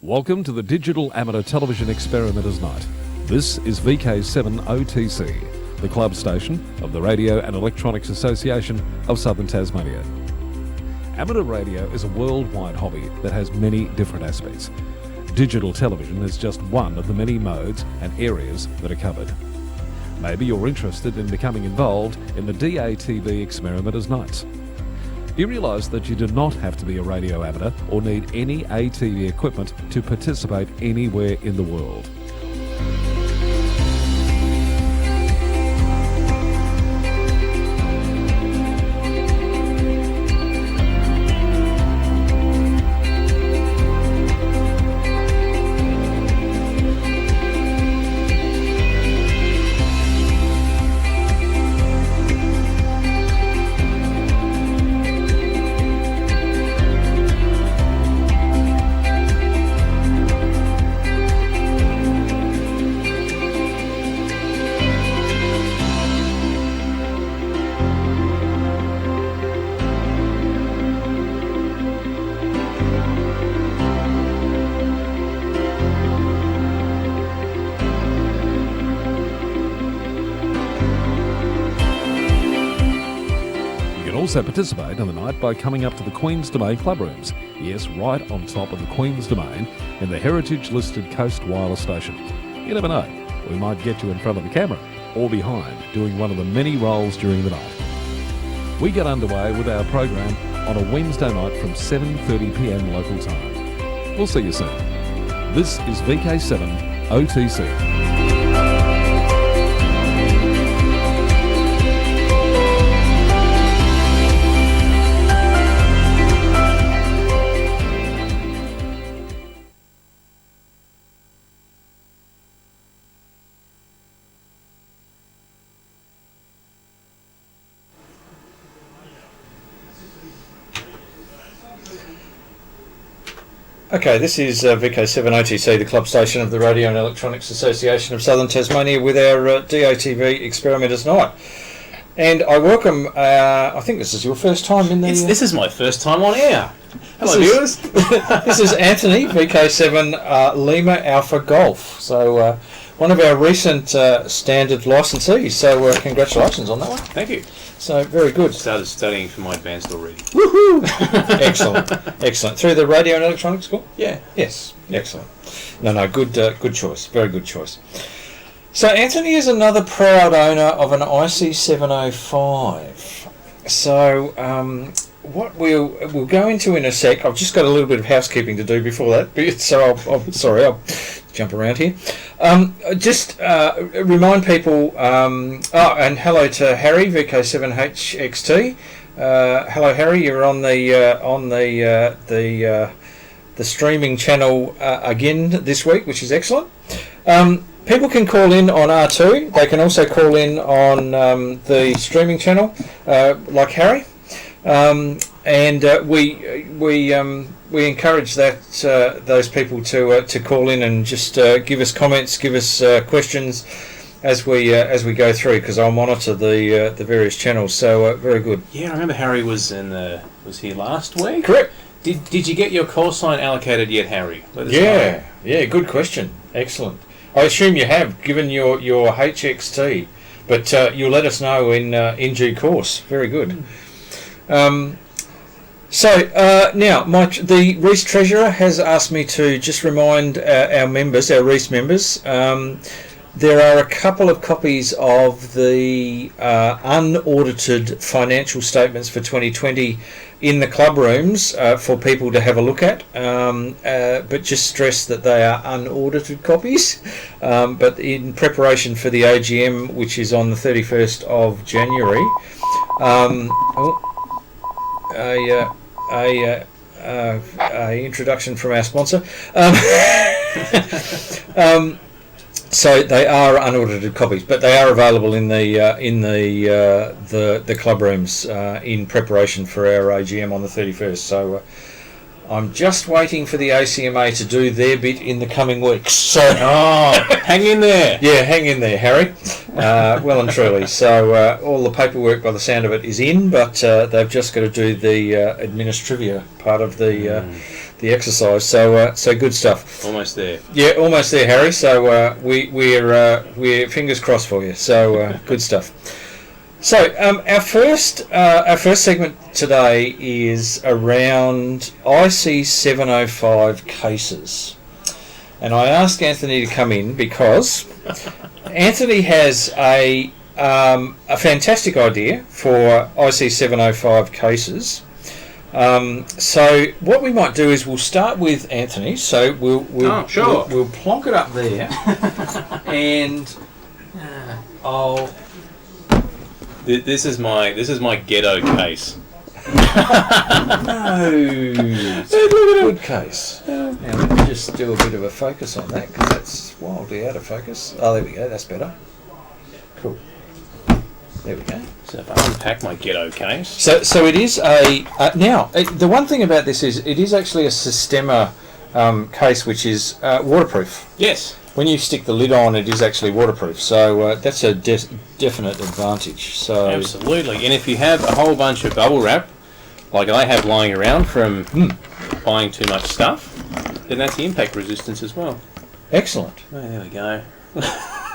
Welcome to the Digital Amateur Television Experimenters Night. This is VK7OTC, the club station of the Radio and Electronics Association of Southern Tasmania. Amateur radio is a worldwide hobby that has many different aspects. Digital television is just one of the many modes and areas that are covered. Maybe you're interested in becoming involved in the DATV Experimenters Nights. Do you realise that you do not have to be a radio amateur or need any ATV equipment to participate anywhere in the world? Also participate in the night by coming up to the Queen's Domain clubrooms. Yes, right on top of the Queen's Domain in the heritage-listed Coast Wireless Station. You never know, we might get you in front of the camera or behind doing one of the many roles during the night. We get underway with our program on a Wednesday night from 7:30pm local time. We'll see you soon. This is VK7 OTC. Okay, this is VK7OTC, the club station of the Radio and Electronics Association of Southern Tasmania with our DATV Experimenters Night. And I welcome, I think this is your first time in the... This is my first time on air. Hello, viewers. This is Anthony, VK7 Lima Alpha Golf. So one of our recent standard licensees. So congratulations on that one. Thank you. So very good. Started studying for my advanced already. Woohoo! Excellent, excellent. Through the Radio and Electronics School? Yeah. Yes, excellent. No, good choice. Very good choice. So Anthony is another proud owner of an IC-705. So what we'll go into in a sec. I've just got a little bit of housekeeping to do before that, so I'll jump around here. Just remind people. And hello to Harry, VK7HXT. Hello, Harry. You're on the streaming channel again this week, which is excellent. People can call in on R2. They can also call in on the streaming channel, like Harry. We encourage those people to call in and just give us comments, give us questions as we go through, because I'll monitor the various channels. So very good. Yeah, I remember Harry was here last week. Correct. Did you get your call sign allocated yet, Harry? Let us Yeah. know. Yeah. Good question. Excellent. I assume you have, given your HXT, but you'll let us know in due course. Very good. Now, the Reast Treasurer has asked me to just remind our members, our Reast members, there are a couple of copies of the unaudited financial statements for 2020 in the club rooms for people to have a look at, but just stress that they are unaudited copies, but in preparation for the AGM, which is on the 31st of January. A introduction from our sponsor. So they are unaudited copies, but they are available in the club rooms in preparation for our AGM on the 31st. So I'm just waiting for the ACMA to do their bit in the coming weeks. So, hang in there. Yeah, hang in there, Harry. Well and truly. So all the paperwork, by the sound of it, is in, but they've just got to do the administrivia part of the exercise. So good stuff. Almost there. Yeah, almost there, Harry. So we're fingers crossed for you. So good stuff. So our first segment today is around IC-705 cases, and I asked Anthony to come in because Anthony has a fantastic idea for IC-705 cases. So what we might do is we'll start with Anthony. So we'll plonk it up there, and I'll. This is my ghetto case. No, it's a good case. Now let me just do a bit of a focus on that because that's wildly out of focus. Oh, there we go. That's better. Cool. There we go. So if I unpack my ghetto case. So it is a now the one thing about this is it is actually a Sistema case which is waterproof. Yes. When you stick the lid on, it is actually waterproof, so that's a definite advantage. So absolutely, and if you have a whole bunch of bubble wrap, like I have lying around from buying too much stuff, then that's the impact resistance as well. Excellent. Oh, there we go.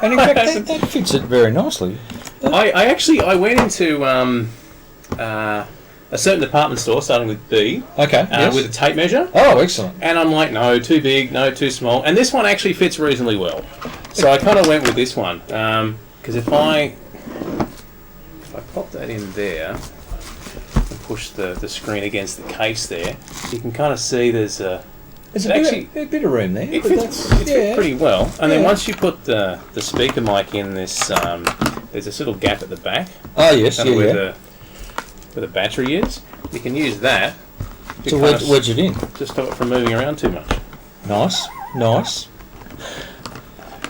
And in fact, that fits it very nicely. I went into a certain department store, starting with B, yes. with a tape measure. Oh, excellent. And I'm like, no, too big, no, too small. And this one actually fits reasonably well. So I kind of went with this one. Because if I pop that in there and push the screen against the case there, you can kind of see there's a bit of room there. It fits pretty well. And then once you put the speaker mic in this, there's this little gap at the back. Oh, yes, where the battery is, you can use that to wedge it in. To stop it from moving around too much. Nice.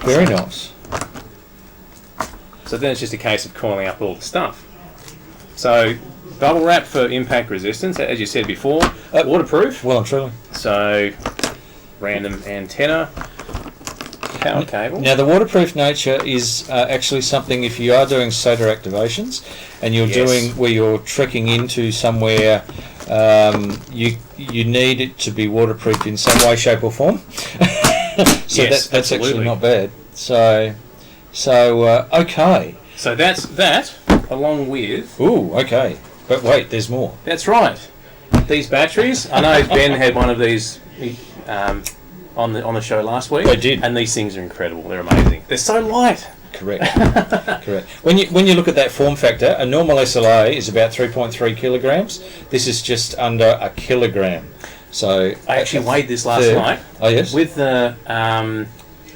Very nice. So then it's just a case of coiling up all the stuff. So bubble wrap for impact resistance, as you said before, waterproof. Well and truly. So random antenna, power cable. Now the waterproof nature is actually something if you are doing SOTA activations and you're doing where you're trekking into somewhere, you need it to be waterproof in some way, shape or form. So that's actually not bad. So okay. So that's that along with. Ooh, okay. But wait, there's more. That's right. These batteries. I know Ben had one of these on the show last week. They did. And these things are incredible. They're amazing. They're so light. Correct. Correct. When you look at that form factor, a normal SLA is about 3.3 kilograms. This is just under a kilogram. So I actually weighed this last night. Oh yes. With the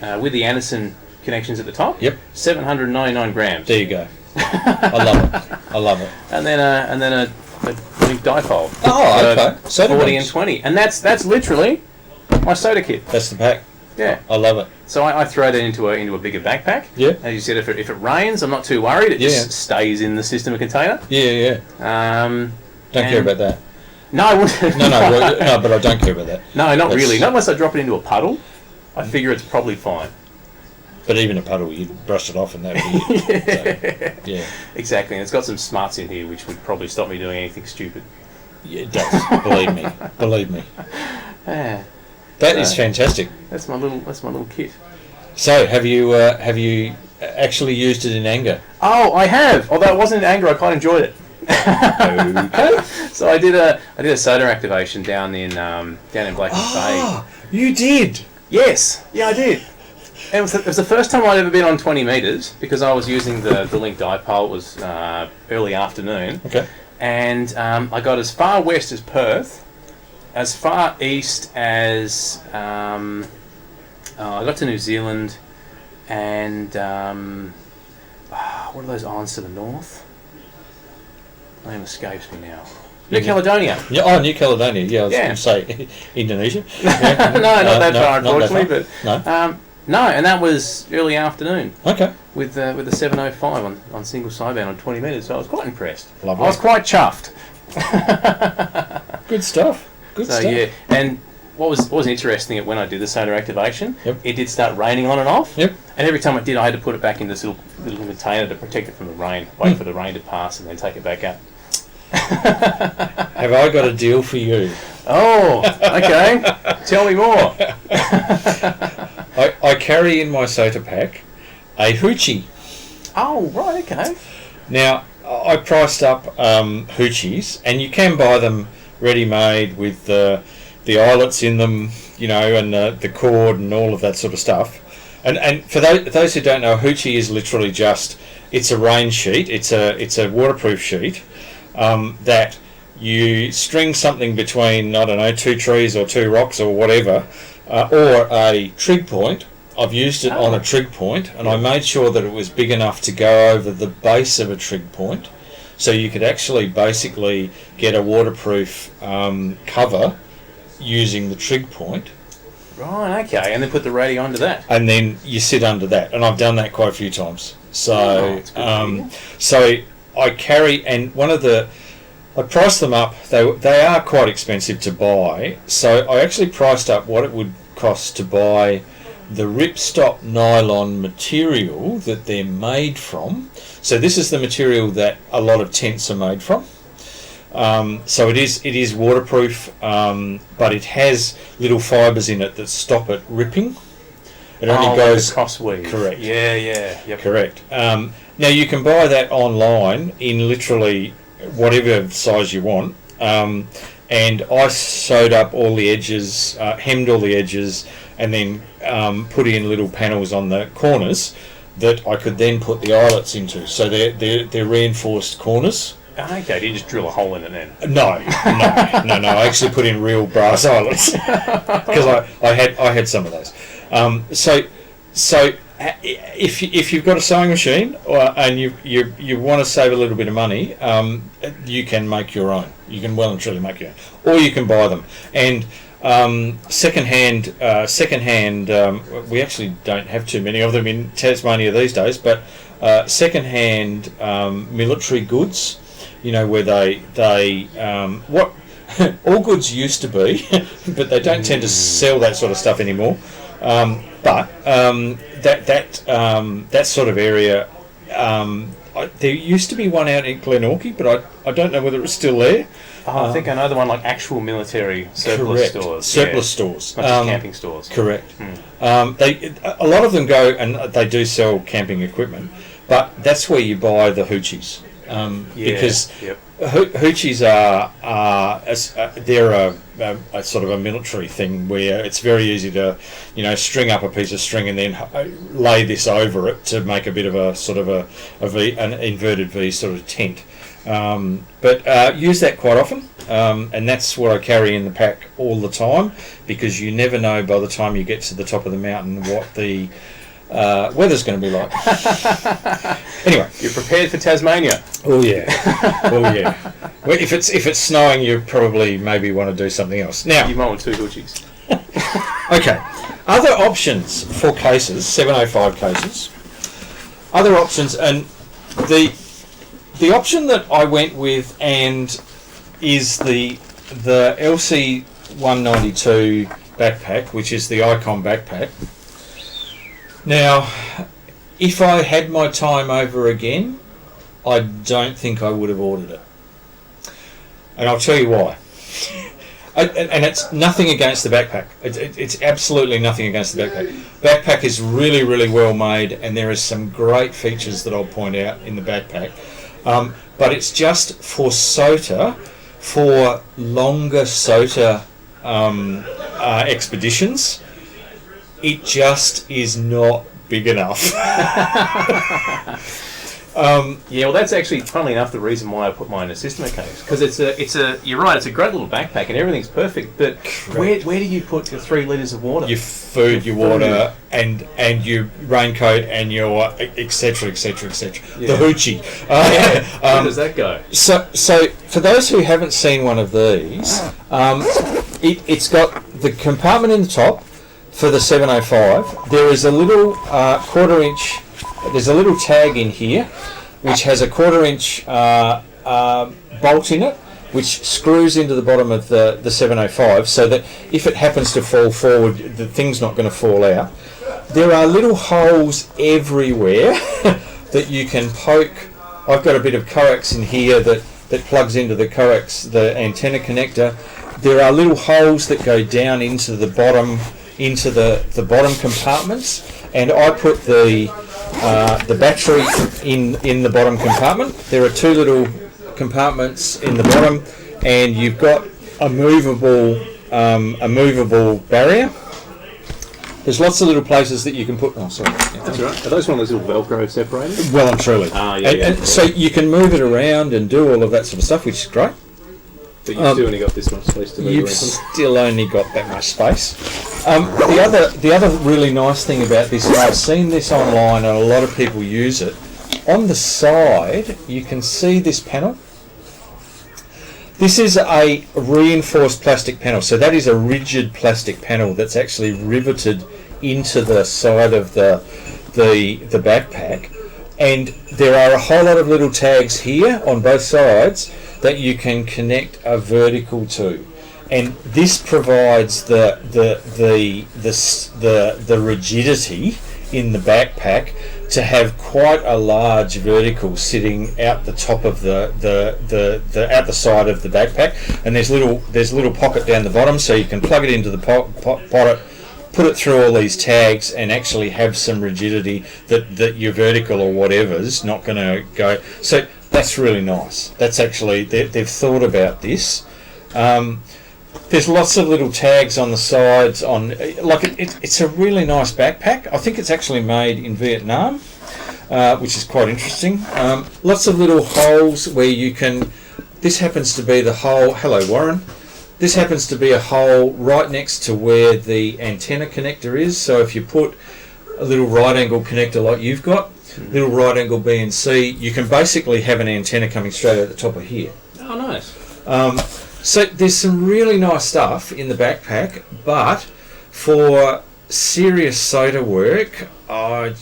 Anderson connections at the top. Yep. 799 grams. There you go. I love it. And then a big dipole. Oh, okay. SOTA 40 and 20, and that's literally my SOTA kit. That's the pack. Yeah, I love it. So I throw that into a bigger backpack. Yeah. As you said, if it rains, I'm not too worried. It just stays in the Sistema container. Yeah. Don't care about that. No, I wouldn't. No, but I don't care about that. No, not really. Not unless I drop it into a puddle. I figure it's probably fine. But even a puddle, you'd brush it off and that would be... Yeah. Exactly, and it's got some smarts in here which would probably stop me doing anything stupid. Yeah, it does. Believe me. Yeah. That is fantastic. That's my little kit. So, have you actually used it in anger? Oh, I have. Although it wasn't in anger, I quite enjoyed it. Okay. So I did a SOTA activation down in Black Bay. You did? Yes. Yeah, I did. It was the first time I'd ever been on 20 metres because I was using the link dipole. It was early afternoon. Okay. And I got as far west as Perth, as far east as I got to New Zealand, and what are those islands to the north? The name escapes me now. New Caledonia. Yeah, New Caledonia. Yeah, I was going to say Indonesia. Yeah. No, not that far, unfortunately. No. No, and that was early afternoon. Okay. With the 705 on single sideband on 20 metres, so I was quite impressed. Lovely. I was quite chuffed. Good stuff. Good So stuff. yeah, and what was interesting when I did the SOTA activation, Yep. it did start raining on and off. Yep. And every time I did, I had to put it back in this little container to protect it from the rain, wait for the rain to pass, and then take it back out. Have I got a deal for you? Oh, okay. Tell me more. I carry in my SOTA pack a hoochie. Oh, right, okay. Now, I priced up hoochies, and you can buy them ready-made with the eyelets in them, you know, and the cord and all of that sort of stuff. And for those who don't know, a hoochie is literally just, it's a rain sheet, it's a waterproof sheet that you string something between, I don't know, 2 trees or 2 rocks or whatever, or a trig point. I've used it on a trig point, and I made sure that it was big enough to go over the base of a trig point, so you could actually basically get a waterproof cover using the trig point. Right, okay, and then put the radio onto that. And then you sit under that, and I've done that quite a few times. So, so I carry, and I priced them up. They are quite expensive to buy, so I actually priced up what it would cost to buy the ripstop nylon material that they're made from. So this is the material that a lot of tents are made from. So it is waterproof, but it has little fibres in it that stop it ripping. It only goes cross weave. Correct. Yeah, yep. Correct. Now you can buy that online in literally whatever size you want. And I sewed up all the edges, hemmed all the edges, and then put in little panels on the corners that I could then put the eyelets into. So they're reinforced corners. Okay, do you just drill a hole in it then? No. I actually put in real brass eyelets because I had some of those. So if you've got a sewing machine and you want to save a little bit of money, you can make your own. You can well and truly make your own, or you can buy them. And secondhand. We actually don't have too many of them in Tasmania these days, but secondhand military goods. You know, where they what all goods used to be, but they don't tend to sell that sort of stuff anymore. But that sort of area, there used to be one out in Glenorchy, but I don't know whether it's still there. I think I know the one, like actual military surplus stores. Surplus stores. Not just camping stores. Correct. A lot of them go and they do sell camping equipment, but that's where you buy the hoochies. Because hoochies they're a sort of a military thing where it's very easy to, you know, string up a piece of string and then lay this over it to make a bit of a sort of an inverted V sort of tent. But use that quite often, and that's what I carry in the pack all the time, because you never know by the time you get to the top of the mountain what the weather's going to be like. Anyway, you're prepared for Tasmania. Oh yeah. Well, if it's snowing, you probably maybe want to do something else. Now you might want 2 hoochies. Okay, other options for cases, 705 cases. Other options, and the option that I went with and is the LC 192 backpack, which is the Icon backpack. Now, if I had my time over again, I don't think I would have ordered it. And I'll tell you why. And it's nothing against the backpack. It's absolutely nothing against the backpack. Backpack is really, really well made, and there is some great features that I'll point out in the backpack. But it's just for SOTA, for longer SOTA expeditions. It just is not big enough. Yeah, well, that's actually, funnily enough, the reason why I put mine in a Sistema case, because you're right, it's a great little backpack and everything's perfect, but where do you put your 3 litres of water? Your food, your water, and your raincoat, and your etc. Yeah. The hoochie. Where does that go? So for those who haven't seen one of these, it's got the compartment in the top for the 705. There is a little quarter-inch. There's a little tag in here, which has a quarter-inch bolt in it, which screws into the bottom of the 705, so that if it happens to fall forward, the thing's not going to fall out. There are little holes everywhere that you can poke. I've got a bit of coax in here that plugs into the coax, the antenna connector. There are little holes that go down into the bottom compartments, and I put the battery in the bottom compartment. There are two little compartments in the bottom, and you've got a movable barrier. There's lots of little places that you can put. Oh, sorry. That's right. Are those one of those little Velcro separators? Well and truly. And so you can move it around and do all of that sort of stuff, which is great. But you've still only got this much space to move You've around. still only got that much space. The other really nice thing about this, and I've seen this online and a lot of people use it, on the side you can see this panel. This is a reinforced plastic panel, so that is a rigid plastic panel that's actually riveted into the side of the backpack, and there are a whole lot of little tags here on both sides that you can connect a vertical to, and this provides the rigidity in the backpack to have quite a large vertical sitting out the top of the out the side of the backpack, and there's little pocket down the bottom, so you can plug it into the pocket, put it through all these tags, and actually have some rigidity that your vertical or whatever's not going to go. So that's really nice. That's actually they've thought about this. There's lots of little tags on the sides. It's a really nice backpack. I think it's actually made in Vietnam, which is quite interesting. Lots of little holes where you can. This happens to be the hole. Hello, Warren. This happens to be a hole right next to where the antenna connector is. So if you put a little right angle connector like you've got, little right angle B and C, you can basically have an antenna coming straight out the top of here. Oh, nice. So there's some really nice stuff in the backpack, but for serious SOTA work, I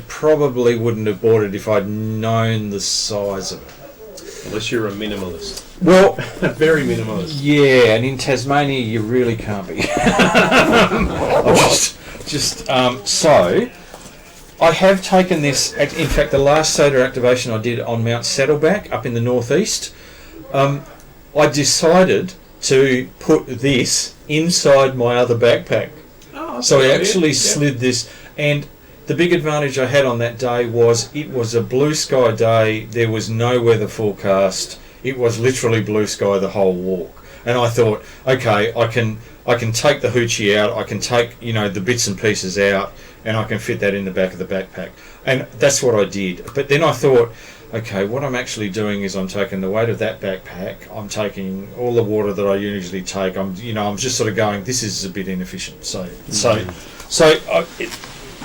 probably wouldn't have bought it if I'd known the size of it. Unless you're a minimalist. Well, very minimalist. Yeah, and in Tasmania you really can't be. So I have taken this. In fact, the last SOTA activation I did on Mount Saddleback up in the northeast. I decided to put this inside my other backpack. Oh, so I actually slid this, and the big advantage I had on that day was it was a blue sky day. There was no weather forecast. It was literally blue sky the whole walk. And I thought, okay, I can take the hoochie out. I can take the bits and pieces out, and I can fit that in the back of the backpack. And that's what I did. But then I thought, okay, what I'm actually doing is I'm taking the weight of that backpack. I'm taking all the water that I usually take. I'm just sort of going, this is a bit inefficient.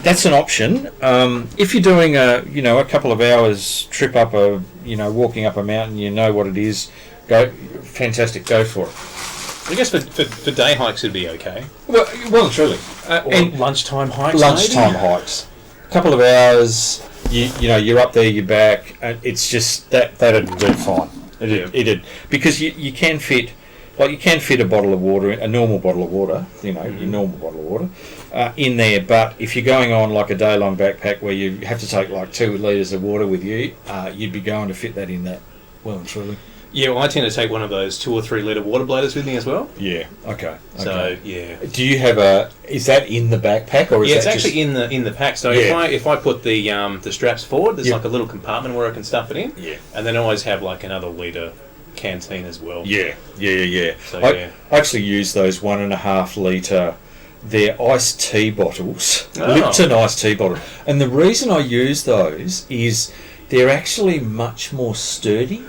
That's an option. If you're doing a couple of hours trip up walking up a mountain, you know what it is. Go for it. I guess for day hikes it'd be okay. Well, truly. And lunchtime hikes. Hikes. A couple of hours. You're up there, you're back, and it's just that'd do fine. It'd because you can fit a bottle of water, a normal bottle of water, your normal bottle of water, in there. But if you're going on like a day-long backpack where you have to take like 2 litres of water with you, you'd be going to fit that in that well and truly. Yeah, well, I tend to take one of those 2 or 3 litre water bladders with me as well. Yeah. Okay. So yeah. Do you have is that in the backpack or is it's that actually in the pack. So if I put the straps forward, there's like a little compartment where I can stuff it in. Yeah. And then I always have like another litre canteen as well. Yeah. So, I actually use those 1.5 litre. They're iced tea bottles, Lipton iced tea bottle, and the reason I use those is they're actually much more sturdy.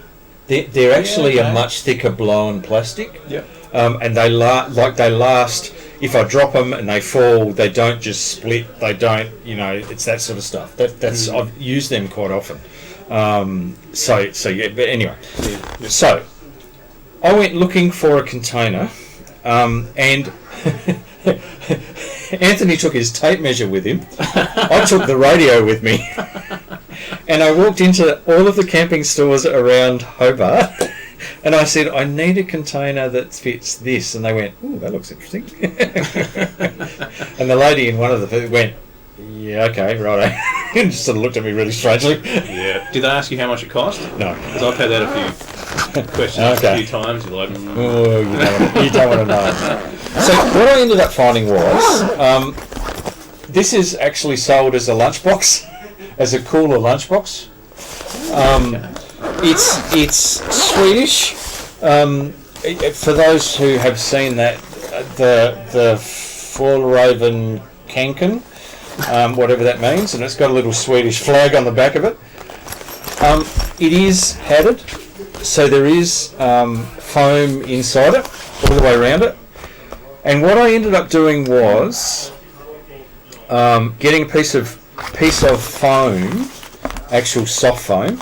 They're actually a much thicker blown plastic. Yep. And they last. If I drop them and they fall, they don't just split. They don't. It's that sort of stuff. That's I've used them quite often. So yeah. But anyway, so I went looking for a container, and Anthony took his tape measure with him. I took the radio with me. And I walked into all of the camping stores around Hobart And I said, I need a container that fits this. And they went, ooh, that looks interesting. And the lady in one of the went, yeah, okay, right. And just sort of looked at me really strangely. Yeah. Did they ask you how much it cost? No. Because I've had that a few questions a few times. You're like, oh, you don't want to know. So what I ended up finding was, this is actually sold as a lunchbox, as a cooler lunchbox. It's Swedish. For those who have seen that, the Fjällräven Kanken, whatever that means, and it's got a little Swedish flag on the back of it. It is padded, so there is foam inside it, all the way around it. And what I ended up doing was getting a piece of foam, actual soft foam,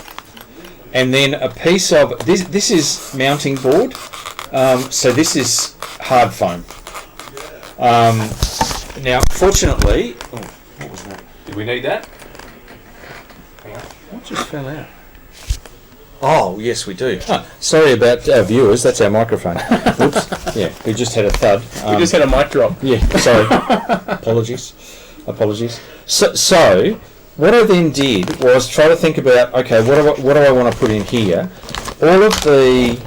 and then a piece of this is mounting board, so this is hard foam. Now, fortunately, what was that? did we need that? What just fell out? Oh, yes, we do. Sorry about our viewers. That's our microphone. Oops. Yeah, we just had a thud. We just had a mic drop. Yeah, sorry. Apologies. So, what I then did was try to think about, okay, what do I want to put in here? All of the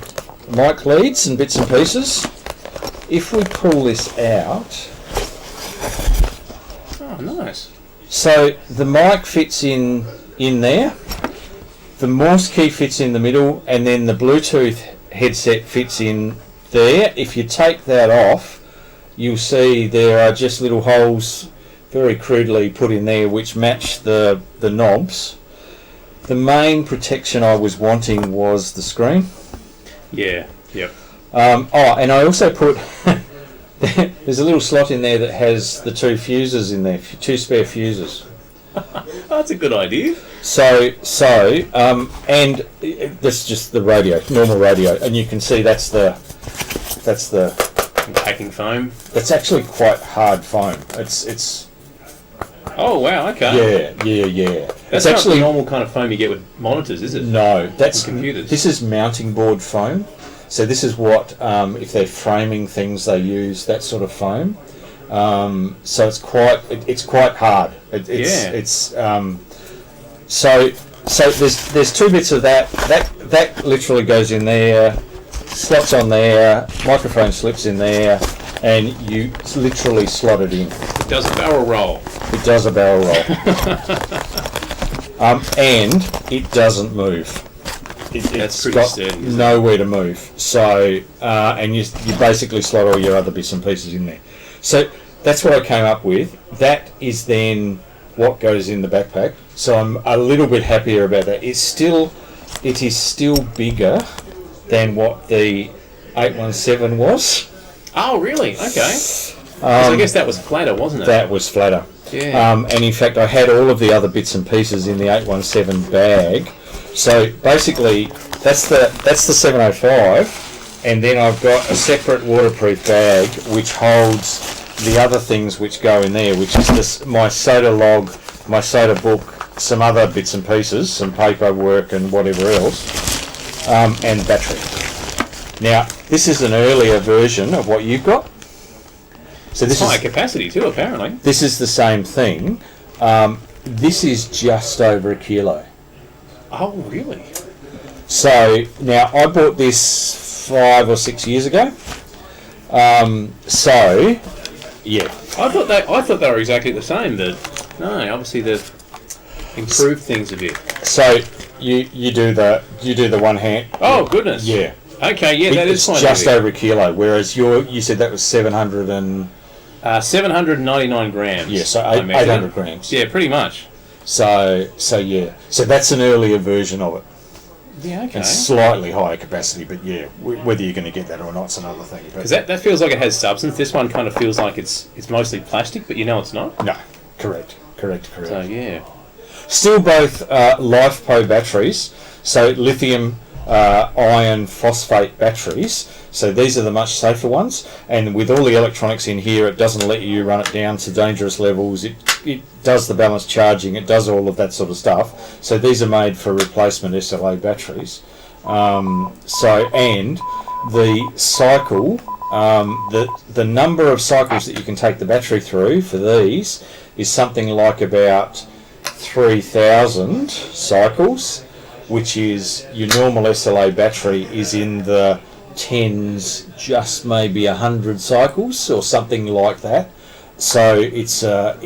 mic leads and bits and pieces. If we pull this out, Oh, nice. so the mic fits in there. The Morse key fits in the middle, and then the Bluetooth headset fits in there. If you take that off, you'll see there are just little holes very crudely put in there which match the knobs. The main protection I was wanting was the screen. Yeah, yep. And I also put there's a little slot in there that has the two fuses in there, two spare fuses. That's a good idea. So, and that's just the radio, normal radio, and you can see that's the Packing foam. that's actually quite hard foam. It's Oh, wow, okay. yeah. That's it's not actually the normal kind of foam you get with monitors, is it? no. That's For computers. This is mounting board foam. So this is what if they're framing things, they use that sort of foam. So it's quite hard. So there's two bits of that. That literally goes in there, slots on there, microphone slips in there, and you literally slot it in. It does a barrel roll. It does a barrel roll. And it doesn't move. It's pretty got sturdy, isn't it? nowhere to move. So, and you basically slot all your other bits and pieces in there. So that's what I came up with. That is then what goes in the backpack. So I'm a little bit happier about that. It is still bigger than what the 817 was. Oh, really? Okay. 'Cause I guess that was flatter, wasn't it? That was flatter. Yeah. And in fact, I had all of the other bits and pieces in the 817 bag. So basically, that's the 705, and then I've got a separate waterproof bag which holds the other things which go in there, which is my SOTA log, my SOTA book, some other bits and pieces, some paperwork and whatever else, and battery. Now, this is an earlier version of what you've got. So this High is capacity too, apparently. this is the same thing. This is just over a kilo. Oh, really? So now I bought this 5 or 6 years ago. So yeah, I thought they were exactly the same. No, obviously they've improved things a bit. so you do the one hand. Oh, goodness. Yeah. Okay, yeah, that is It's quite just heavy. over a kilo, whereas you said that was 700 and 799 grams. yeah, so I measured 800 it. grams. Yeah, pretty much. So yeah, so that's an earlier version of it. Yeah, okay. And slightly higher capacity, but yeah, whether you're going to get that or not's another thing. Because that feels like it has substance. This one kind of feels like it's mostly plastic, but you know it's not. No, correct. So yeah. Still both LiFePO batteries, so lithium iron phosphate batteries. So these are the much safer ones, and with all the electronics in here, it doesn't let you run it down to dangerous levels. It does the balanced charging, it does all of that sort of stuff. So these are made for replacement SLA batteries. And the cycle, the number of cycles that you can take the battery through for these is something like about 3,000 cycles, which is your normal SLA battery is in the tens, just maybe 100 cycles or something like that. So it's a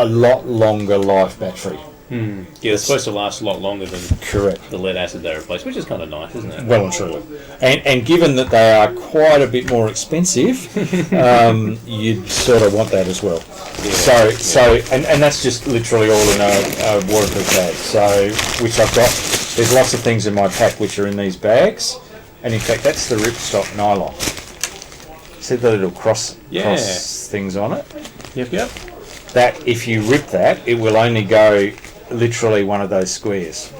lot longer life battery. Yeah, it's supposed to last a lot longer than Correct. the lead acid they replace, which is kind of nice, isn't it? Well and truly. And given that they are quite a bit more expensive, you'd sort of want that as well. Yeah. And that's just literally all in a waterproof bag. So, which I've got, there's lots of things in my pack which are in these bags. And in fact, that's the ripstop nylon. See the little cross things on it? Yep. That, if you rip that, it will only go literally one of those squares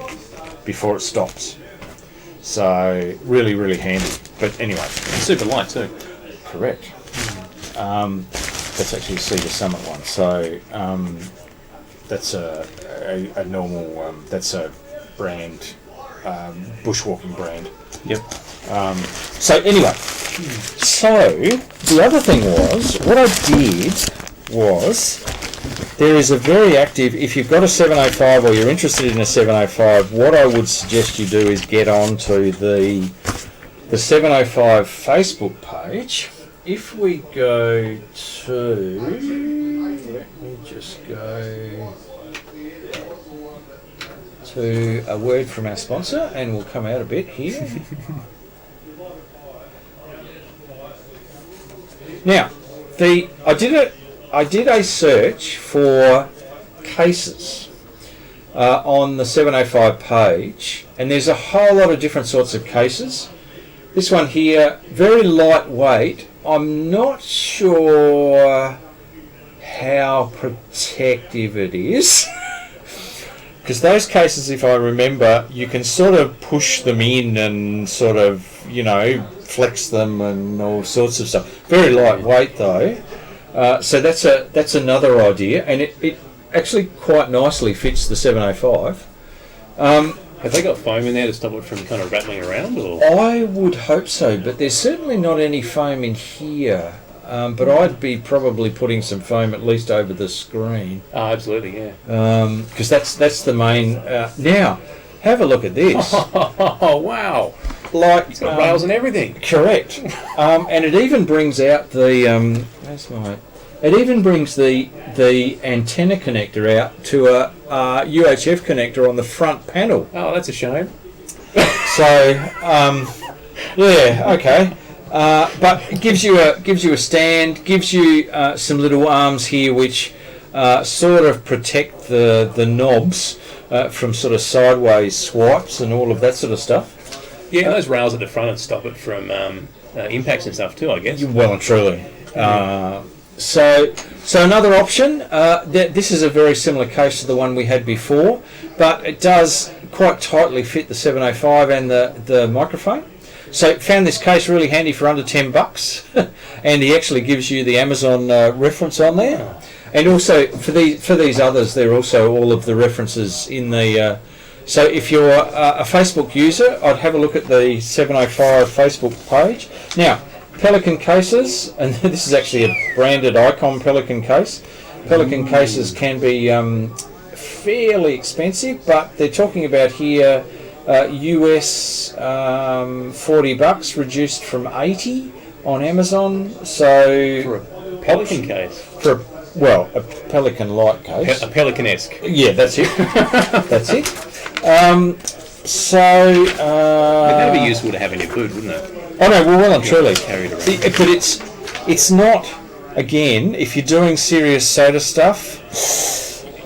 before it stops. So really, really handy. But anyway, it's super light too. Correct. That's actually a Cedar Summit one. So that's a normal. That's a brand, bushwalking brand. Yep. So anyway, so the other thing was what I did was. There is a very active, if you've got a 705 or you're interested in a 705, what I would suggest you do is get onto the 705 Facebook page. If we go to, let me just go to a word from our sponsor and we'll come out a bit here. Now, I did a search for cases on the 705 page, and there's a whole lot of different sorts of cases. This one here, very lightweight. I'm not sure how protective it is. Because those cases, if I remember, you can sort of push them in and sort of, flex them and all sorts of stuff. Very lightweight though. So that's another idea, and it actually quite nicely fits the 705. Have they got foam in there to stop it from kind of rattling around? Or? I would hope so, but there's certainly not any foam in here. But I'd be probably putting some foam at least over the screen. Oh, absolutely, yeah. Because that's the main. Now, have a look at this. Oh, wow. Like it's got rails and everything. Correct. And it even brings out the it even brings the antenna connector out to a UHF connector on the front panel. Oh, that's a shame. So yeah, okay. But it gives you a stand, gives you some little arms here which sort of protect the knobs from sort of sideways swipes and all of that sort of stuff. Yeah, those rails at the front would stop it from impacts and stuff too, I guess. Well and truly. So another option, this is a very similar case to the one we had before, but it does quite tightly fit the 705 and the microphone. So found this case really handy for under $10, and he actually gives you the Amazon reference on there. And also for these others, there are also all of the references in the. So if you're a Facebook user, I'd have a look at the 705 Facebook page. Now, Pelican cases, and this is actually a branded Icon Pelican case. Pelican cases can be fairly expensive, but they're talking about here US $40 reduced from 80 on Amazon. So for a Pelican case. For a Pelican-like case. A Pelican-esque. Yeah, that's it. That's it. That'd be useful to have in your boot, wouldn't it? Oh no, well and truly. Carried around. But it's not. Again, if you're doing serious SOTA stuff,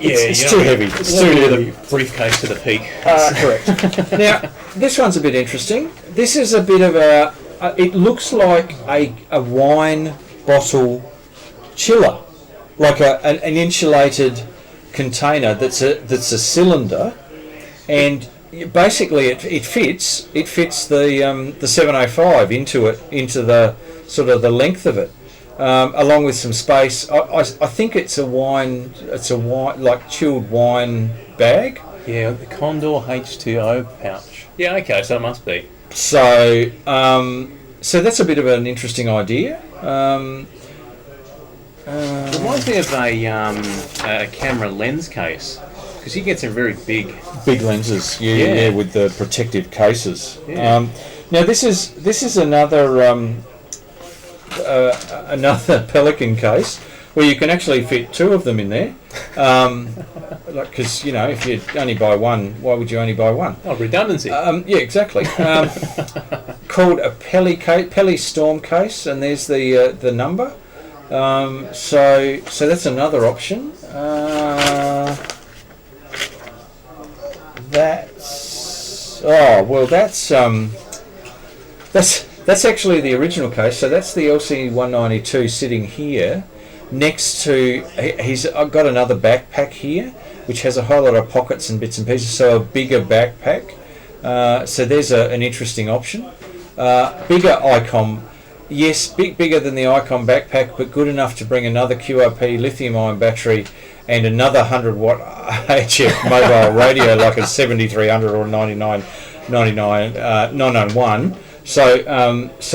it's too heavy. It's too heavy. Briefcase to the peak. Correct. Now, this one's a bit interesting. This is a bit of it looks like a wine bottle chiller, like an insulated container that's a cylinder, and basically it fits the 705 into the sort of the length of it. Along with some space. I think it's a wine like chilled wine bag. Yeah, the Condor H2O pouch. Yeah, okay, so it must be. So, so that's a bit of an interesting idea. Reminds me of a camera lens case, because you get some very big. Big lenses, Yeah. with the protective cases. Yeah. Now this is another another Pelican case where you can actually fit two of them in there. Because if you only buy one, why would you only buy one? Oh, redundancy. Yeah, exactly. Called a Peli Storm case, and there's the number. So that's another option. That's actually the original case. So that's the LC192 sitting here next to. He's got another backpack here, which has a whole lot of pockets and bits and pieces. So a bigger backpack. So there's an interesting option. Bigger ICOM. Yes, bigger than the ICOM backpack, but good enough to bring another QRP lithium-ion battery and another 100-watt HF mobile radio, like a 7300 or 991. So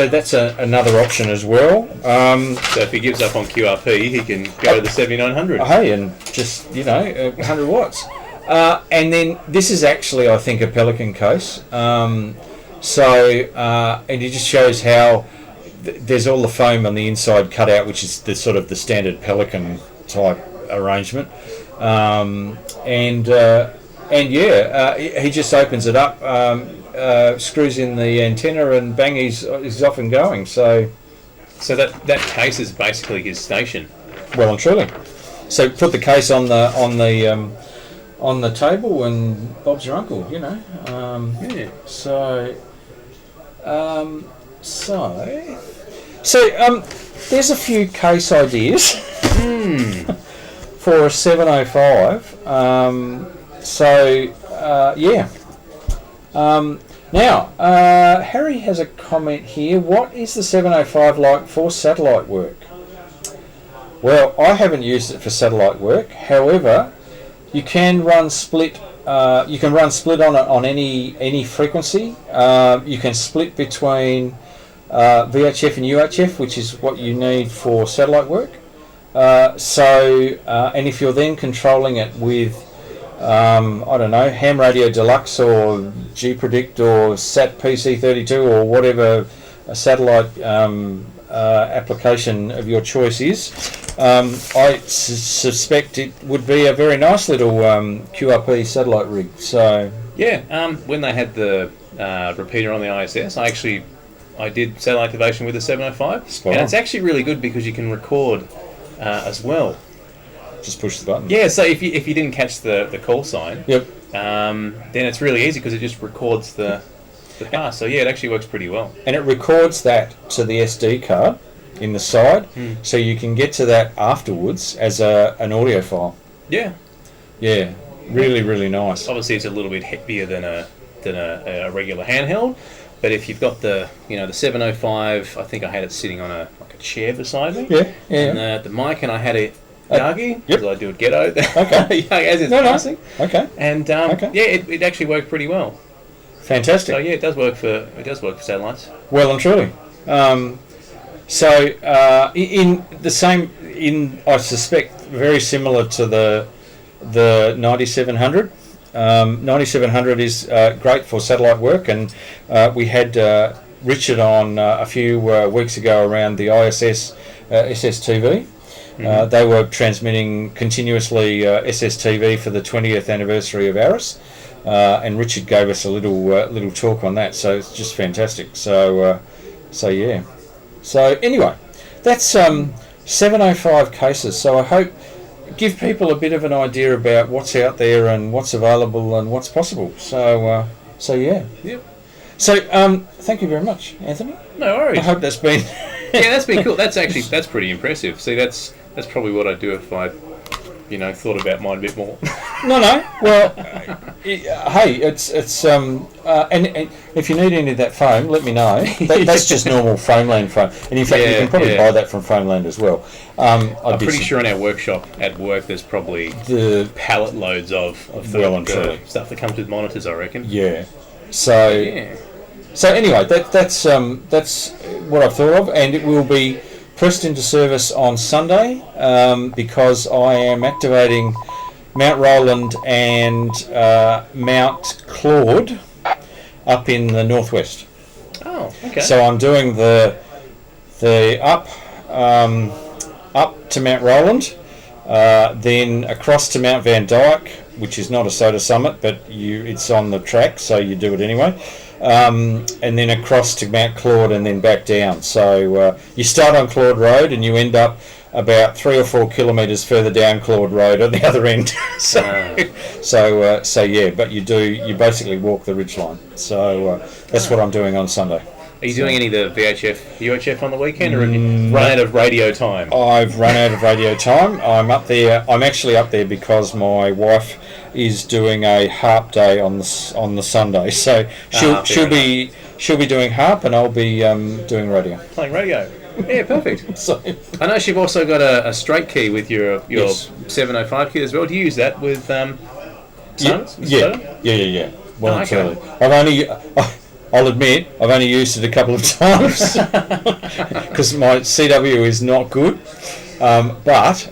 that's another option as well. So if he gives up on QRP, he can go to the 7900. Hey, and just 100 watts. And then this is actually, I think, a Pelican case. And it just shows how there's all the foam on the inside cut out, which is the sort of the standard Pelican type arrangement. He just opens it up, screws in the antenna, and bang, he's off and going. So that case is basically his station. Well and truly. So put the case on the table, and Bob's your uncle. Yeah. So there's a few case ideas for a 705. Now, Harry has a comment here. What is the 705 like for satellite work? Well, I haven't used it for satellite work. However, you can run split. You can run split on any frequency. You can split between VHF and UHF, which is what you need for satellite work. And if you're then controlling it with, Ham Radio Deluxe or G-Predict or Sat PC32 or whatever a satellite application of your choice is, I suspect it would be a very nice little QRP satellite rig. So when they had the repeater on the ISS, I did satellite activation with the 705, and it's actually really good because you can record as well. Just push the button. Yeah, so if you didn't catch the call sign, then it's really easy because it just records the pass. So it actually works pretty well. And it records that to the SD card in the side, so you can get to that afterwards as an audio file. Yeah, really, really nice. Obviously, it's a little bit heavier than a regular handheld. But if you've got the 705, I think I had it sitting on a chair beside me. Yeah. And the mic, and I had it Yagi, because I do a ghetto. Okay. As it's passing. Okay. And it actually worked pretty well. Fantastic. So it does work for satellites. Well and truly. I suspect very similar to the 9700. 9700 is great for satellite work, and we had Richard on a few weeks ago around the ISS SSTV. They were transmitting continuously SSTV for the 20th anniversary of ARIS, and Richard gave us a little talk on that. So it's just fantastic. So anyway, that's 705 cases. So I hope give people a bit of an idea about what's out there and what's available and what's possible. So Yep. So thank you very much, Anthony. No worries. I hope that's been that's been cool. That's pretty impressive. See, that's probably what I'd do if I thought about mine a bit more. No. Well, hey, it's and if you need any of that foam, let me know. That's just normal Foamland foam, and in fact, you can probably buy that from Foamland as well. I'm pretty sure in our workshop at work, there's probably the pallet loads of stuff that comes with monitors, I reckon. Yeah. So anyway, that's what I've thought of, and it will be pressed into service on Sunday because I am activating Mount Roland and Mount Claude up in the northwest. Oh, okay. So I'm doing the up to Mount Roland, then across to Mount Van Dyke, which is not a SOTA summit, but it's on the track, so you do it anyway. And then across to Mount Claude and then back down. So you start on Claude Road and you end up about 3 or 4 kilometres further down Claude Road at the other end. So yeah, but you basically walk the ridgeline. So that's what I'm doing on Sunday. Are you doing any of the VHF, UHF on the weekend, or have you run out of radio time? I've run out of radio time. I'm up there. I'm actually up there because my wife is doing a harp day on the Sunday, so she'll be doing harp and I'll be doing radio. Playing radio. Yeah, perfect. So, I know you've also got a straight key with your 705 key as well. Do you use that with Summits? Yeah. Well, okay. I'll admit, I've only used it a couple of times because my CW is not good. But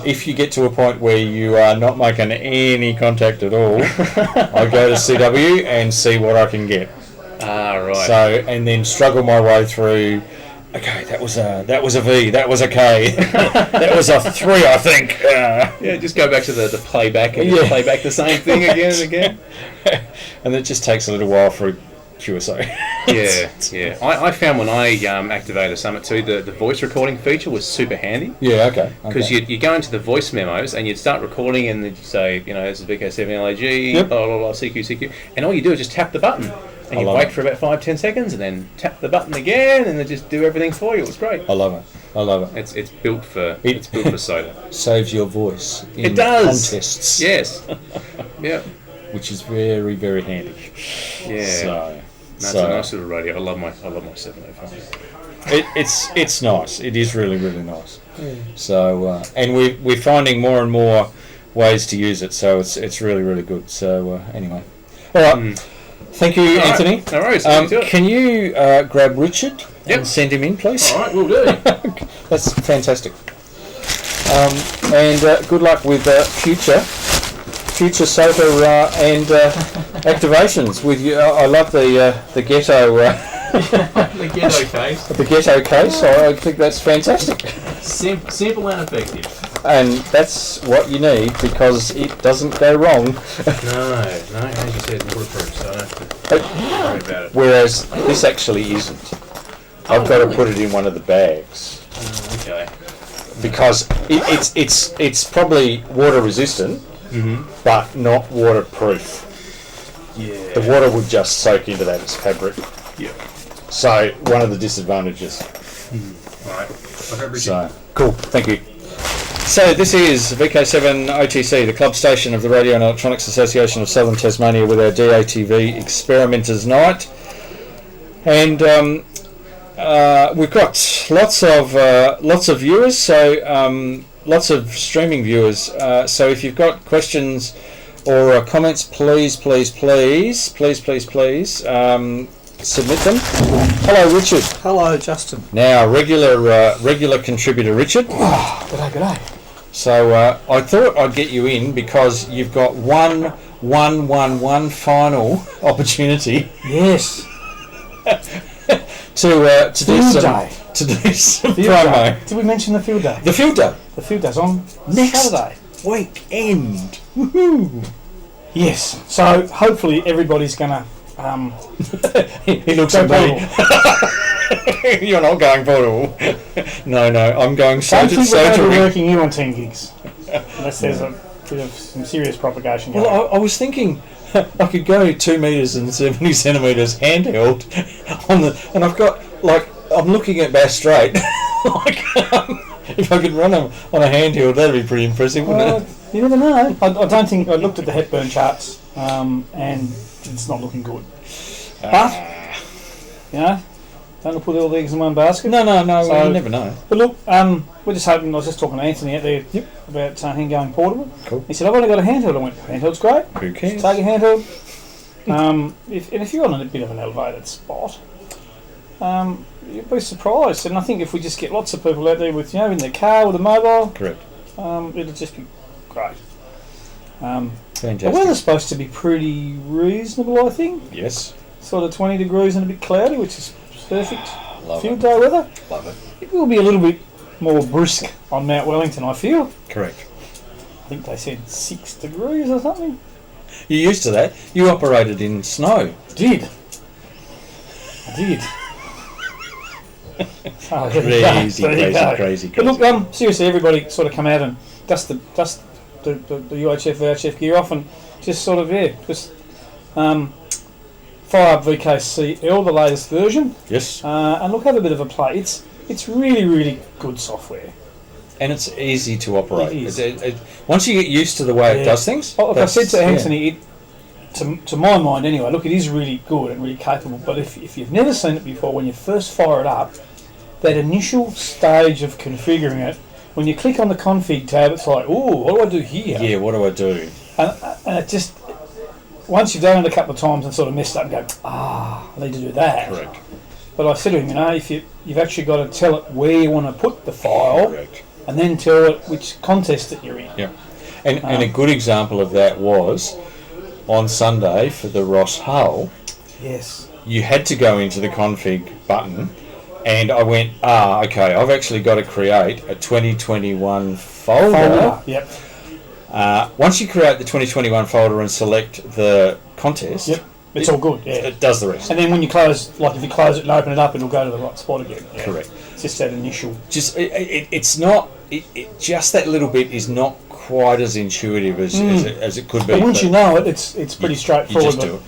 if you get to a point where you are not making any contact at all, I go to CW and see what I can get. Right. So, and then struggle my way through. Okay, that was a V, that was a K, that was a 3, I think. Yeah, just go back to the playback and just play back the same thing again and again. And it just takes a little while for QSO. Yeah. I found when I activated Summit 2, the voice recording feature was super handy. Yeah, okay. Because you go into the voice memos and you'd start recording and then you say, this is VK7LAG, blah, blah, blah, CQ, and all you do is just tap the button. And you wait for about 5-10 seconds and then tap the button again and then just do everything for you. It was great. I love it. It's built for SOTA. Saves your voice in it does. Contests. Yes. Yeah. Which is very, very handy. Yeah. It's a nice little radio. I love my 705. It's nice. It is really, really nice. So and we're finding more and more ways to use it. So it's really, really good. So anyway, all right. Thank you, Anthony. Right. No worries. Can you grab Richard and send him in, please? All right, we'll do. That's fantastic. And good luck with future SOTA and activations with you. I love the ghetto. The ghetto case. The ghetto case. I think that's fantastic. Simple and effective. And that's what you need because it doesn't go wrong. No, as you said, waterproof, so I don't have to worry about it. Whereas this actually isn't. I've got to put it in one of the bags. Okay. Because it's probably water resistant, but not waterproof. Yeah. The water would just soak into that as fabric. Yeah. So one of the disadvantages. Right. So cool. Thank you. So this is VK7 OTC, the club station of the Radio and Electronics Association of Southern Tasmania, with our DATV Experimenters Night, and we've got lots of viewers, so lots of streaming viewers. So if you've got questions or comments, please submit them. Hello, Richard. Hello, Justin. Now, regular contributor, Richard. G'day. So I thought I'd get you in because you've got one final opportunity. Yes. to do some promo. Did we mention the field day? The field day. The field day's on Next Saturday. Weekend. Woohoo! Yes. So hopefully everybody's gonna. He looks at me. You're not going portable. No, I'm going I don't think we're going to be SOTA. working in on 10 gigs. Unless there's a bit of some serious propagation going on. Well, I was thinking I could go 2 metres and 70 centimetres handheld and I've got I'm looking at Bass Strait If I could run them on a handheld, that'd be pretty impressive, wouldn't it? You never know. I don't think I looked at the Hepburn charts, and it's not looking good. But don't put all the eggs in one basket. No, So, you never know. But look, we're just hoping. I was just talking to Anthony out there about handgoing portable. Cool. He said, "I've only got a handheld." I went, "Handheld's great. Who cares? Take a handheld." If you're on a bit of an elevated spot, you'd be surprised. And I think if we just get lots of people out there with, in their car with a mobile, Correct. It'll just be great. Fantastic. The weather's supposed to be pretty reasonable, I think. Yes. Sort of 20 degrees and a bit cloudy, which is perfect Love field it. day weather. Love it. It will be a little bit more brisk on Mount Wellington, I feel. Correct. I think they said 6 degrees or something. You're used to that. You operated in snow. I did. Oh, Crazy. But look, seriously, everybody sort of come out and dust the UHF VHF gear off and just sort of fire up VKCL, the latest version. Yes. And look, have a bit of a play. It's really, really good software. And it's easy to operate. It is. Once you get used to the way it does things. Like I said to Anthony, to my mind anyway, look, it is really good and really capable. But if you've never seen it before, when you first fire it up, that initial stage of configuring it, when you click on the config tab, it's like, oh, what do I do here? Yeah, what do I do? And it just, once you've done it a couple of times and sort of messed up and go, I need to do that. Correct. But I said to him, if you've actually got to tell it where you want to put the file, Correct. and then tell it which contest that you're in. Yeah. And a good example of that was on Sunday for the Ross Hull. Yes. You had to go into the config button, and I went, okay, I've actually got to create a 2021 folder. Yep. Once you create the 2021 folder and select the contest, it's all good. Yeah. It does the rest. And then when you close, like if you close it and open it up, it'll go to the right spot again. Yeah. Correct. It's just that initial. Just it's not. Just that little bit is not quite as intuitive as it could be. But once you know it, it's pretty straightforward. You just do it.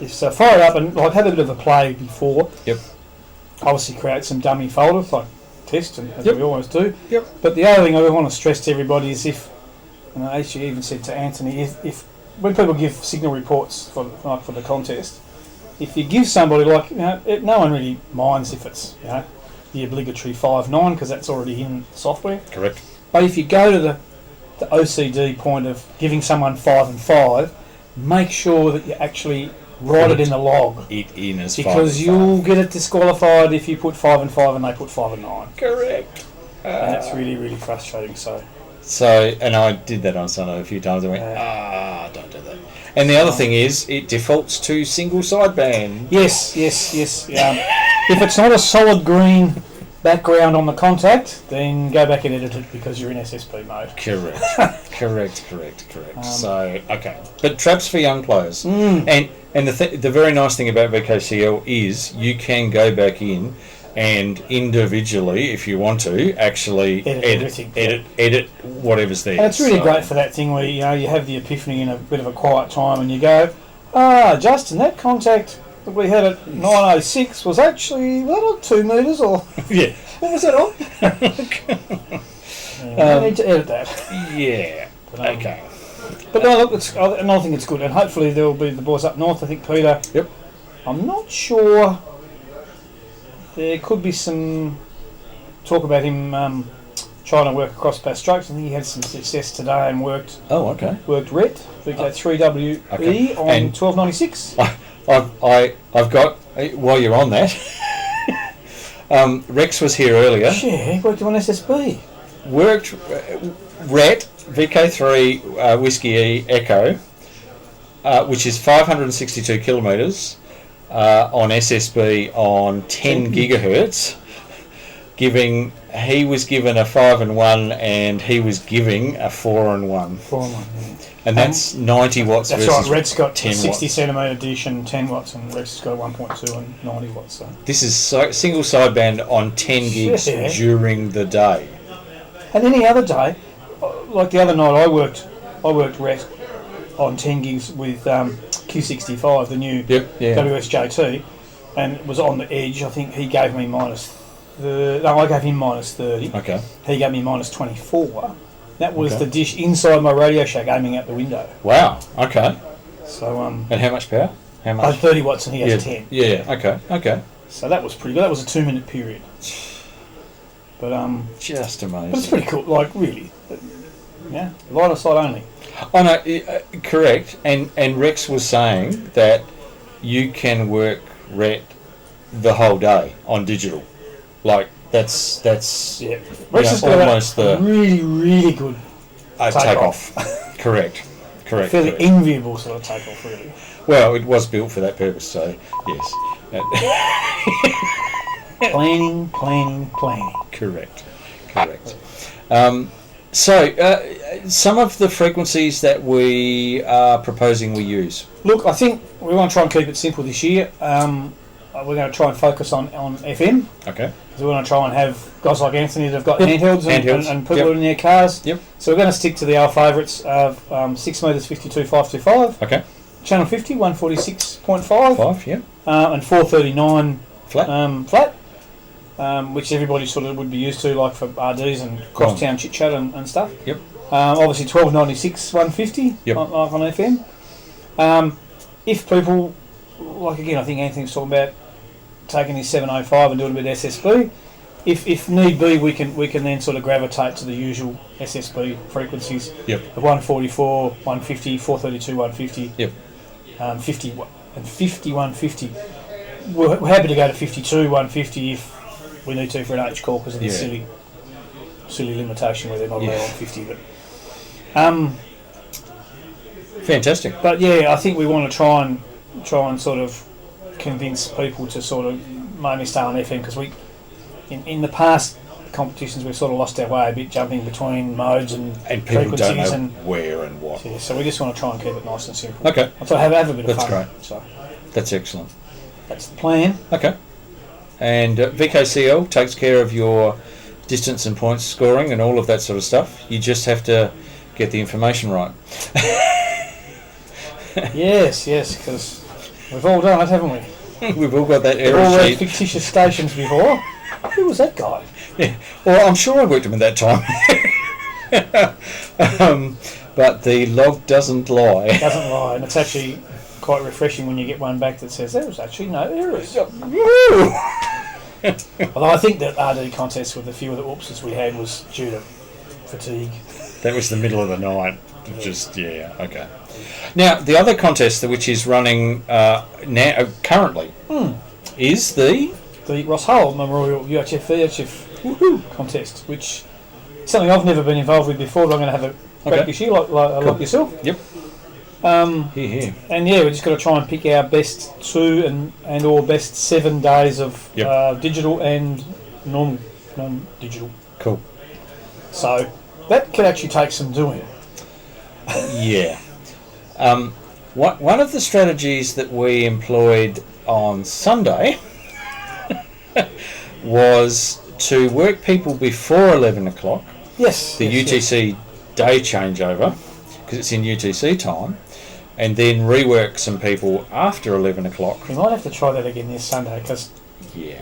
So fire it up and have a bit of a play before. Yep. Obviously create some dummy folders like test, and as we always do. Yep. But the other thing I want to stress to everybody is and I actually even said to Anthony, if when people give signal reports for the contest, if you give somebody no one really minds if it's the obligatory 5.9 because that's already in software. Correct. But if you go to the OCD point of giving someone 5 and 5, make sure that you actually write it in the log. Because you'll get it disqualified if you put 5 and 5 and they put 5 and 9. Correct. And that's really, really frustrating. So, and I did that on Sunday a few times. I went, don't do that. And the other thing is, it defaults to single sideband. Yes. If it's not a solid green background on the contact, then go back and edit it because you're in SSP mode. Correct. So, okay. But traps for young players. And the very nice thing about VKCL is you can go back in and individually, if you want to, actually edit whatever's there. And it's really great for that thing where you have the epiphany in a bit of a quiet time and you go, Justin, that contact that we had at 9:06 was actually on 2 metres or what was that on? I need to edit that. Yeah. Okay. But no, look, I think it's good, and hopefully there will be the boys up north. I think Peter. Yep. I'm not sure. There could be some talk about him trying to work across past strokes. I think he had some success today and worked. Oh, okay. Worked red VK3WE on 1296. I've got, while you're on that, Rex was here earlier. Yeah, he worked on SSB. Worked RET VK3 Whiskey E Echo, which is 562 kilometres on SSB on 10 gigahertz. He was given a 5 and 1, and he was giving a 4 and 1. 4 and 1. Yeah. And that's 90 watts. That's versus right. Red's got 10 60 watts. centimetre dish and 10 watts, and Rex has got 1.2 and 90 watts. So. This is single sideband on 10 gigs during the day. And any other day, like the other night, I worked RET on 10 gigs with Q65, the new WSJT, and it was on the edge. I think he gave me minus I gave him minus 30. Okay. He gave me minus 24. That was Okay. the dish inside my Radio Shack aiming out the window. Wow. Okay. So And how much power? How I much? had 30 watts and he has yeah. 10. Yeah. Okay. Okay. So that was pretty good. That was a 2-minute period. But Just amazing. but it's pretty cool. Like really, yeah, line of sight only. Oh no, correct. And Rex was saying that you can work RET the whole day on digital. Like that's Yeah, Rex has got almost a really good takeoff. Correct. Correct. fairly correct. enviable sort of takeoff, really. Well, it was built for that purpose, so yes. Planning. Correct. So, some of the frequencies that we are proposing we use. Look, I think we want to try and keep it simple this year. We're going to try and focus on FM. Okay. So we want to try and have guys like Anthony that have got handhelds and put it in their cars. Yep. So we're going to stick to our favourites of 6 metres 52.525. Okay. Channel 50 146.5. 5. Yep. And 439 Flat. flat. Which everybody sort of would be used to, like for RDs and cross-town chit-chat and stuff. Yep. Obviously 1296 150 Yep. on FM. If people, like again, I think Anthony's talking about taking his 705 and doing a bit of SSB. If need be, we can then sort of gravitate to the usual SSB frequencies Yep. of 144, 150, 432, 150. Yep. 50 and 50, 150. We're happy to go to 52, 150 if we need to for an H call because of the silly limitation where they're not allowed on 50. Fantastic. But yeah, I think we want to try and sort of convince people to sort of mainly stay on FM because we, in the past competitions, we've sort of lost our way a bit, jumping between modes and people frequencies don't know where and what. Yeah, so we just want to try and keep it nice and simple. Okay. So have a bit of That's fun. great. So That's excellent. that's the plan. Okay. And VKCL takes care of your distance and points scoring and all of that sort of stuff. You just have to get the information right. yes, because we've all done it, haven't we? We've all got that We've error all read sheet. fictitious stations before. Who was that guy? Yeah. Well, I'm sure I worked him at that time. But the log doesn't lie. Doesn't lie, and it's actually quite refreshing when you get one back that says there was actually no errors. Although I think that RD contest with a few of the oopses we had was due to fatigue. That was the middle of the night. Just, okay. Now, the other contest which is running currently is the Ross Hull Memorial UHF VHF contest, which is something I've never been involved with before, but I'm going to have a crack this year, like yourself. Yep. Here. And yeah, we're just got to try and pick our best 2 and or best 7 days of digital and non-digital. Cool. So that could actually take some doing. Yeah. One of the strategies that we employed on Sunday was to work people before 11 o'clock. Yes. The UTC day changeover, because it's in UTC time, and then rework some people after 11 o'clock. We might have to try that again this Sunday because Yeah.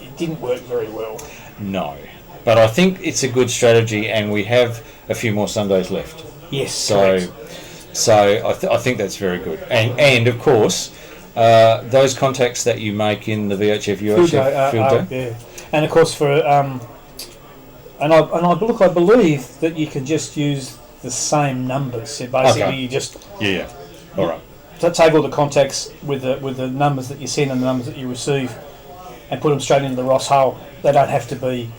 it didn't work very well. No. But I think it's a good strategy, and we have a few more Sundays left. Yes. So I think that's very good. And of course, those contacts that you make in the VHF UHF Field Day. Yeah. And of course for I believe that you can just use the same numbers. So basically you just Yeah. All right. take all the contacts with the numbers that you send and the numbers that you receive and put them straight into the Ross Hull. They don't have to be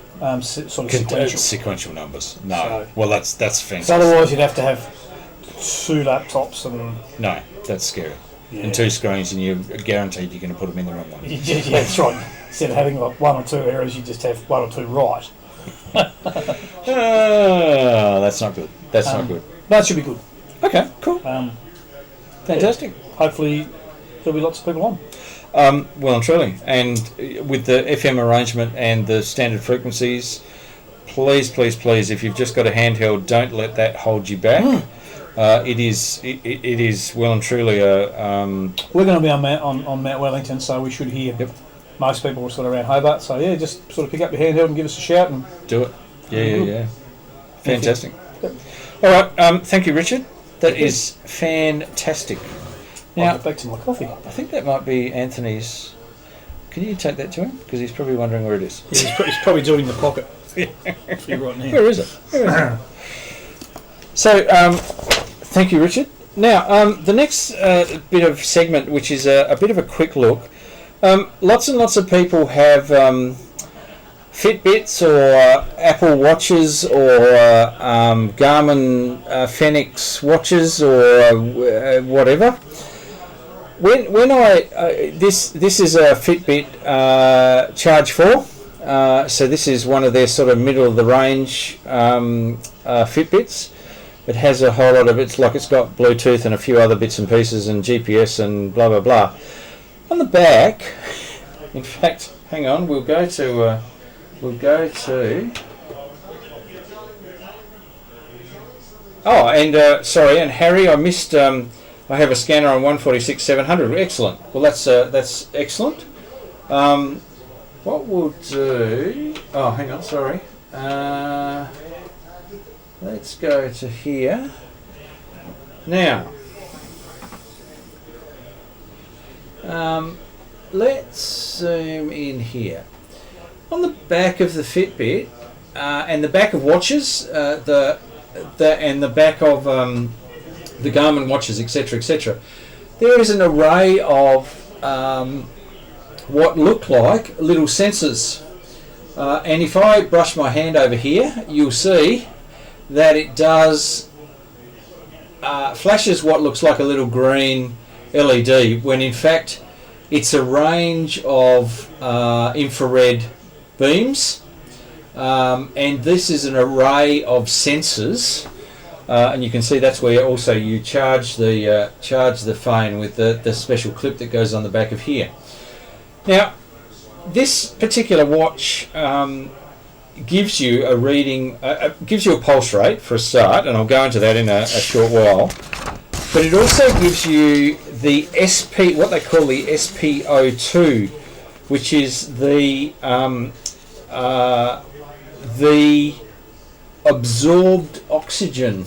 sort of sequential. Sequential numbers. No. So- Well, that's fantastic. So otherwise you'd have to have 2 laptops and No, that's scary. And 2 screens, and you're guaranteed you're going to put them in the wrong one. yeah, that's right. Instead of having like 1 or 2 errors, you just have 1 or 2 right. That's not good. That's not good. That should be good. Okay, cool. Fantastic. Hopefully there'll be lots of people on. Well and truly. And with the FM arrangement and the standard frequencies, please, if you've just got a handheld, don't let that hold you back. It is well and truly a... We're going to be on Mount Wellington, so we should hear most people are sort of around Hobart. So yeah, just sort of pick up your handheld and give us a shout and Do it. Yeah. Fantastic. Yep. All right. Thank you, Richard. That is fantastic. I'll Now, get back to my coffee. I think that might be Anthony's. Can you take that to him? Because he's probably wondering where it is. He's probably doing it in the pocket. For you right now. Where is it? So, thank you, Richard. Now, the next bit of segment, which is a bit of a quick look. Lots and lots of people have Fitbits or Apple Watches or Garmin Fenix watches or whatever. When I this is a Fitbit Charge 4, so this is one of their sort of middle of the range Fitbits. It has a whole lot of it's got Bluetooth and a few other bits and pieces and GPS and blah blah blah. On the back, in fact, hang on, we'll go to. Oh, and sorry, and Harry, I missed. I have a scanner on 146-700. Excellent. Well, that's excellent. What we'll do? Oh, hang on. Sorry. Let's go to here. Now, let's zoom in here. On the back of the Fitbit and the back of watches, and the back of the Garmin watches, etc., there is an array of what look like little sensors. And if I brush my hand over here, you'll see that it does flashes what looks like a little green LED, when in fact it's a range of infrared beams, and this is an array of sensors, and you can see that's where also you charge the phone with the special clip that goes on the back of here. Now, this particular watch gives you a reading, gives you a pulse rate for a start, and I'll go into that in a short while. But it also gives you the what they call the SPO2, which is the absorbed oxygen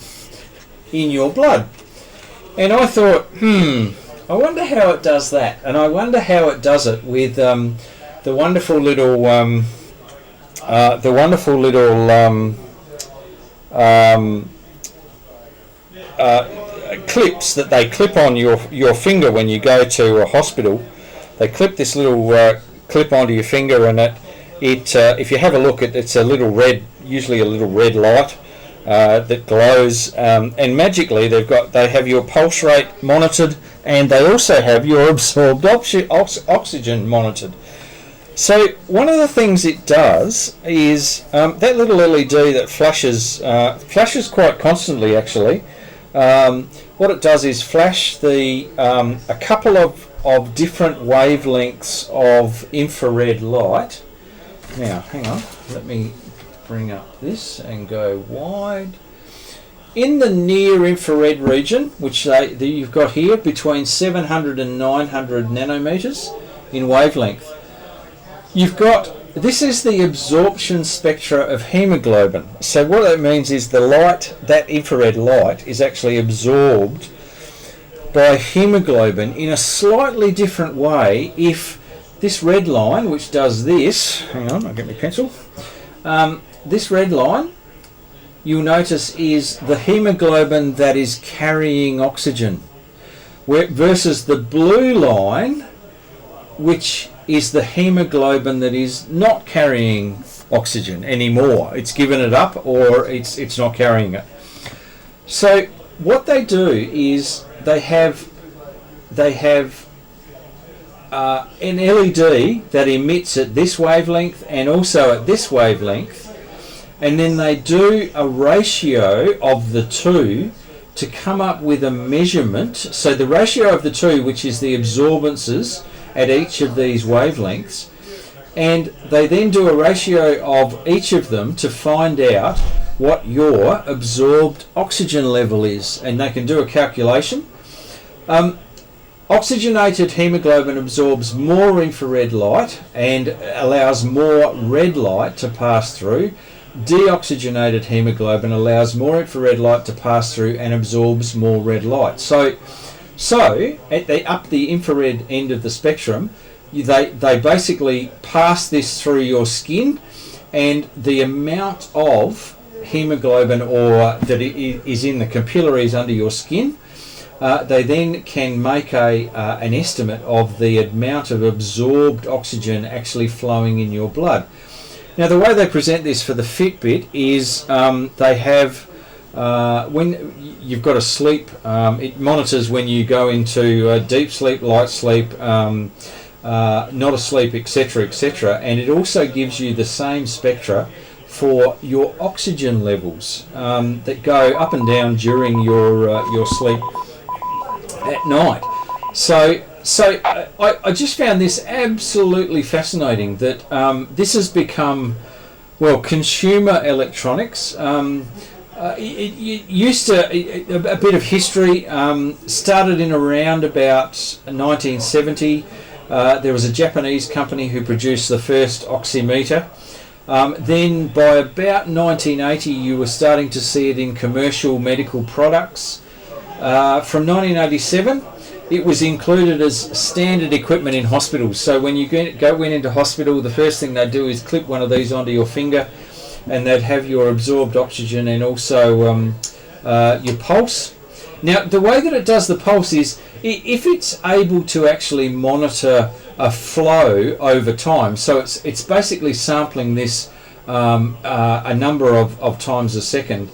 in your blood. And I thought, I wonder how it does that, and I wonder how it does it with the wonderful little clips that they clip on your finger when you go to a hospital. They clip this little clip onto your finger, and it if you have a look, it's a little red, usually a little red light that glows, and magically they have your pulse rate monitored, and they also have your absorbed oxygen monitored. So one of the things it does is that little LED that flashes quite constantly actually. What it does is flash a couple of different wavelengths of infrared light. Now, hang on, let me bring up this and go wide. In the near infrared region, which you've got here, between 700 and 900 nanometers in wavelength, this is the absorption spectra of hemoglobin. So what that means is the light, that infrared light, is actually absorbed by hemoglobin in a slightly different way if this red line, which does this, hang on, I'll get my pencil, this red line, you'll notice, is the hemoglobin that is carrying oxygen, versus the blue line, which is the hemoglobin that is not carrying oxygen anymore. It's given it up, or it's not carrying it. So what they do is they have an LED that emits at this wavelength and also at this wavelength, and then they do a ratio of the two to come up with a measurement. So the ratio of the two, which is the absorbances at each of these wavelengths, and they then do a ratio of each of them to find out what your absorbed oxygen level is, and they can do a calculation. Oxygenated hemoglobin absorbs more infrared light and allows more red light to pass through. Deoxygenated hemoglobin allows more infrared light to pass through and absorbs more red light. So at the infrared end of the spectrum, they basically pass this through your skin, and the amount of hemoglobin that is in the capillaries under your skin, they then can make an estimate of the amount of absorbed oxygen actually flowing in your blood. Now, the way they present this for the Fitbit is they have, when you've got a sleep, it monitors when you go into deep sleep, light sleep, not asleep, etc., etc., and it also gives you the same spectra for your oxygen levels that go up and down during your sleep at night. So I just found this absolutely fascinating, that this has become, well, consumer electronics. It used to, a bit of history, started in around about 1970. There was a Japanese company who produced the first oximeter. Then by about 1980 you were starting to see it in commercial medical products. From 1987 it was included as standard equipment in hospitals. So when you went into hospital, the first thing they'd do is clip one of these onto your finger, and they'd have your absorbed oxygen and also your pulse. Now, the way that it does the pulse is, if it's able to actually monitor a flow over time, so it's basically sampling this a number of times a second,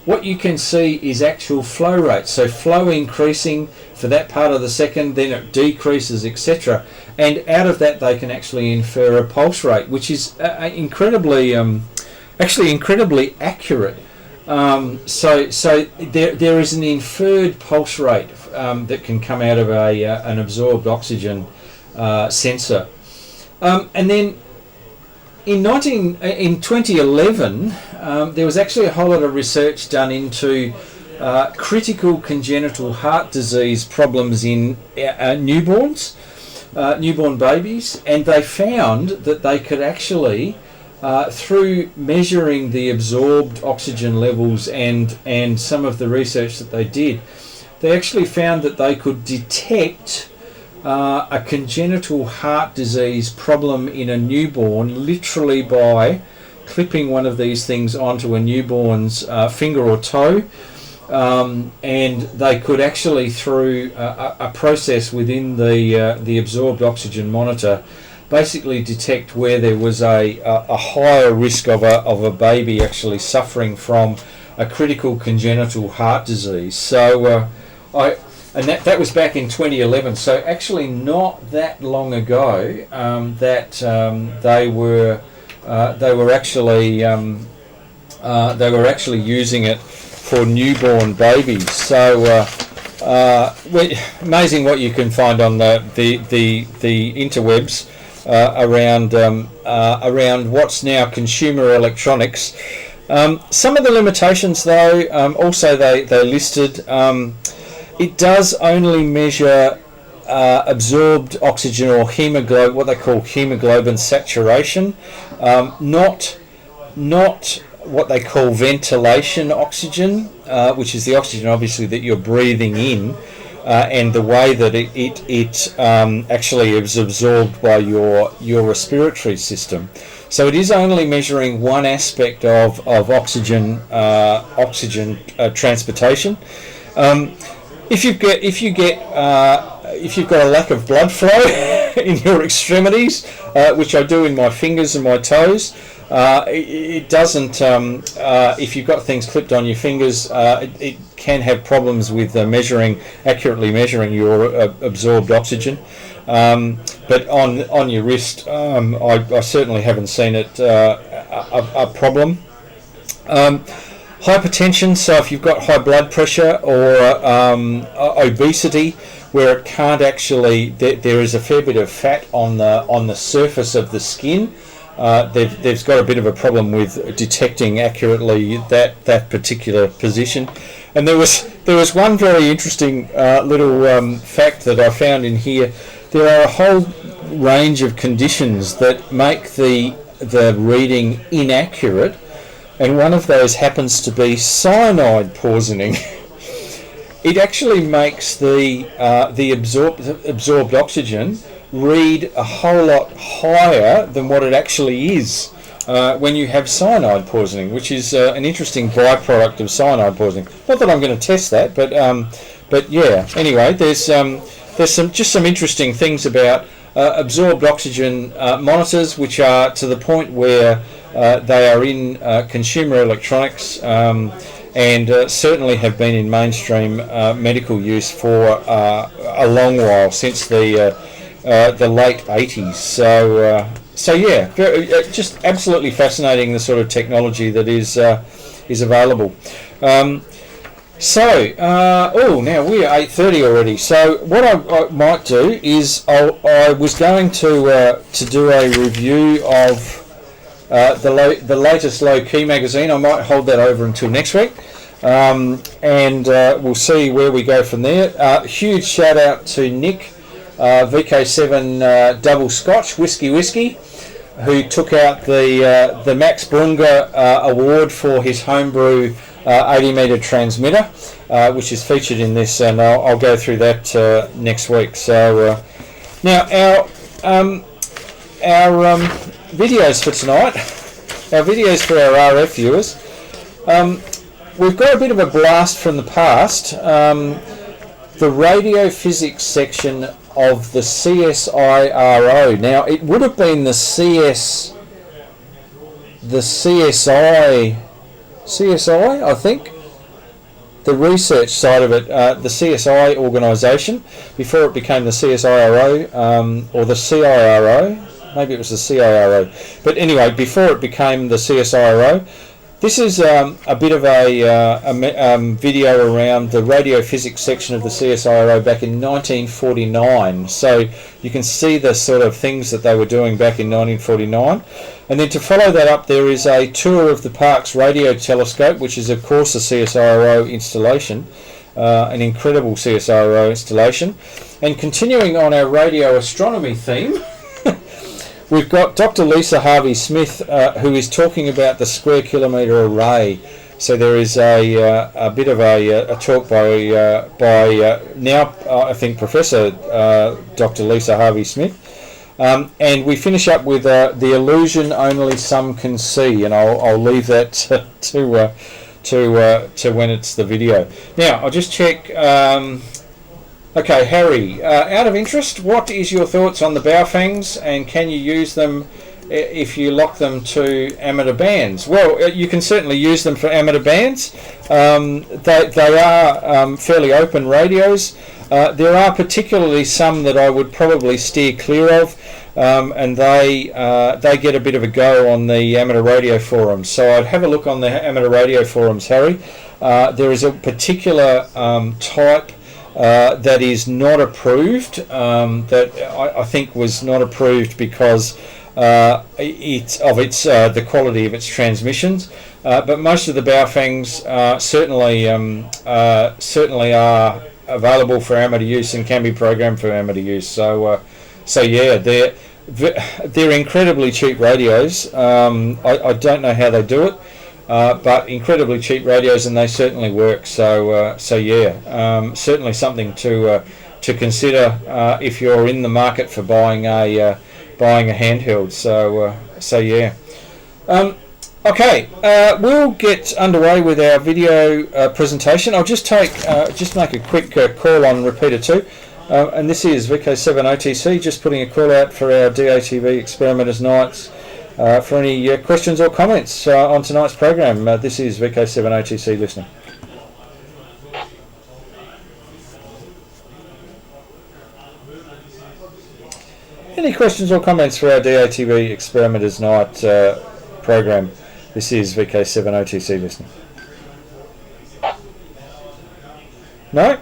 what you can see is actual flow rate. So flow increasing for that part of the second, then it decreases, etc. And out of that they can actually infer a pulse rate, which is incredibly accurate. So there is an inferred pulse rate that can come out of an absorbed oxygen sensor. And then in 2011, there was actually a whole lot of research done into critical congenital heart disease problems in newborns, newborn babies, and they found that they could actually, through measuring the absorbed oxygen levels and some of the research that they did, they actually found that they could detect a congenital heart disease problem in a newborn literally by clipping one of these things onto a newborn's finger or toe, and they could actually, through a process within the absorbed oxygen monitor, basically detect where there was a higher risk of a baby actually suffering from a critical congenital heart disease. So that was back in 2011. So actually not that long ago that they were actually using it for newborn babies. So amazing what you can find on the interwebs around what's now consumer electronics. Some of the limitations, though, also they listed. It does only measure absorbed oxygen, or hemoglobin, what they call hemoglobin saturation, not what they call ventilation oxygen, which is the oxygen obviously that you're breathing in, and the way that it actually is absorbed by your respiratory system. So it is only measuring one aspect of oxygen transportation. If you've got a lack of blood flow in your extremities, which I do in my fingers and my toes, it doesn't. If you've got things clipped on your fingers, it can have problems with accurately measuring your absorbed oxygen. But on your wrist, I certainly haven't seen it a problem. Hypertension, so if you've got high blood pressure or obesity, where it can't actually, there is a fair bit of fat on the surface of the skin, they've got a bit of a problem with detecting accurately that particular position. And there was one very interesting little fact that I found in here. There are a whole range of conditions that make the reading inaccurate, and one of those happens to be cyanide poisoning. It actually makes the absorbed oxygen read a whole lot higher than what it actually is when you have cyanide poisoning, which is an interesting byproduct of cyanide poisoning. Not that I'm going to test that, but yeah. Anyway, there's some interesting things about absorbed oxygen monitors, which are to the point where they are in consumer electronics. And certainly have been in mainstream medical use for a long while, since the late 80s. So yeah, just absolutely fascinating, the sort of technology that is available. Now we are 8:30 already. So what I might do is I was going to do a review of the latest Low Key magazine. I might hold that over until next week, and we'll see where we go from there. Huge shout out to Nick, VK7 Double Scotch Whiskey, who took out the Max Brunga award for his homebrew 80 metre transmitter, which is featured in this, and I'll go through that next week. So now our videos for tonight, our videos for our RF viewers. We've got a bit of a blast from the past. The radio physics section of the CSIRO. Now, it would have been the CSI, I think, the research side of it, the CSI organisation, before it became the CSIRO, or the CIRO. Maybe it was the CIRO. But anyway, before it became the CSIRO, this is a bit of a video around the radio physics section of the CSIRO back in 1949. So you can see the sort of things that they were doing back in 1949. And then to follow that up, there is a tour of the Parkes radio telescope, which is of course a CSIRO installation, an incredible CSIRO installation. And continuing on our radio astronomy theme, we've got Dr. Lisa Harvey-Smith, who is talking about the square kilometre array. So there is a bit of a talk by now I think Professor Dr. Lisa Harvey-Smith, and we finish up with the illusion only some can see, and I'll leave that to when it's the video. Now I'll just check. Okay, Harry, out of interest, what is your thoughts on the Baofangs, and can you use them if you lock them to amateur bands? Well, you can certainly use them for amateur bands. They are fairly open radios. There are particularly some that I would probably steer clear of, and they get a bit of a go on the amateur radio forums. So I'd have a look on the amateur radio forums, Harry. There is a particular type that is not approved, that I think was not approved because the quality of its transmissions. But most of the Baofangs certainly are available for amateur use and can be programmed for amateur use. So yeah, they're incredibly cheap radios. I don't know how they do it. But incredibly cheap radios, and they certainly work. So yeah, certainly something to consider if you're in the market for buying a handheld. So yeah. Okay, we'll get underway with our video presentation. I'll just make a quick call on repeater 2. And this is VK7OTC, just putting a call out for our DATV Experimenters Nights. For any questions or comments on tonight's program, this is VK7OTC listening. Any questions or comments for our DATV Experimenters Night program? This is VK7OTC listening. No?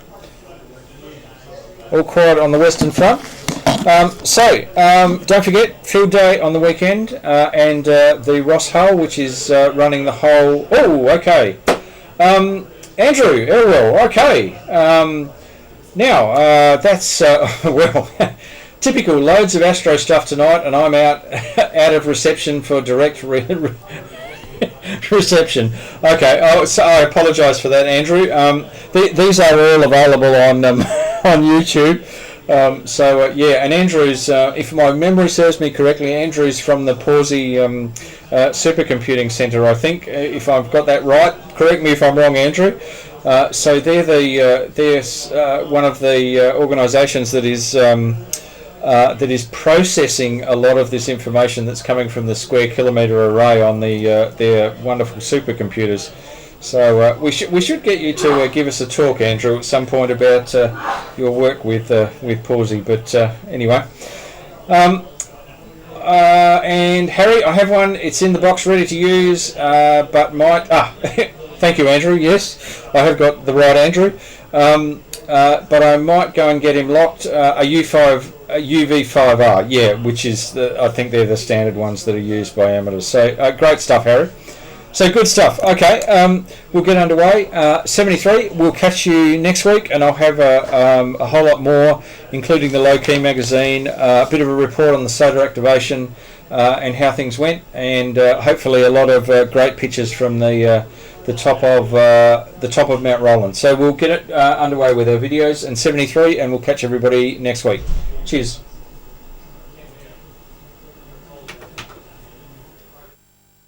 All quiet on the Western Front? Don't forget Field Day on the weekend, and the Ross Hull, which is running the whole. Oh, okay. Andrew Elwell. Okay. Now that's well. Typical, loads of Astro stuff tonight, and I'm out of reception for direct reception. Okay, so I apologise for that, Andrew. These are all available on on YouTube. Yeah, and Andrew's, if my memory serves me correctly, Andrew's from the Pawsey Supercomputing Centre, I think, if I've got that right. Correct me if I'm wrong, Andrew. So they're one of the organisations that is processing a lot of this information that's coming from the square kilometre array on their wonderful supercomputers. So we should get you to give us a talk, Andrew, at some point about your work with Pawsey. But anyway, and Harry, I have one. It's in the box, ready to use, but might. Thank you, Andrew. Yes, I have got the right Andrew. But I might go and get him locked. A UV5R, yeah, which is I think they're the standard ones that are used by amateurs. So great stuff, Harry. So good stuff. Okay, we'll get underway. 73. We'll catch you next week, and I'll have a whole lot more, including the Low Key magazine, a bit of a report on the SOTA activation and how things went, and hopefully a lot of great pictures from the top of Mount Roland. So we'll get it underway with our videos and 73, and we'll catch everybody next week. Cheers.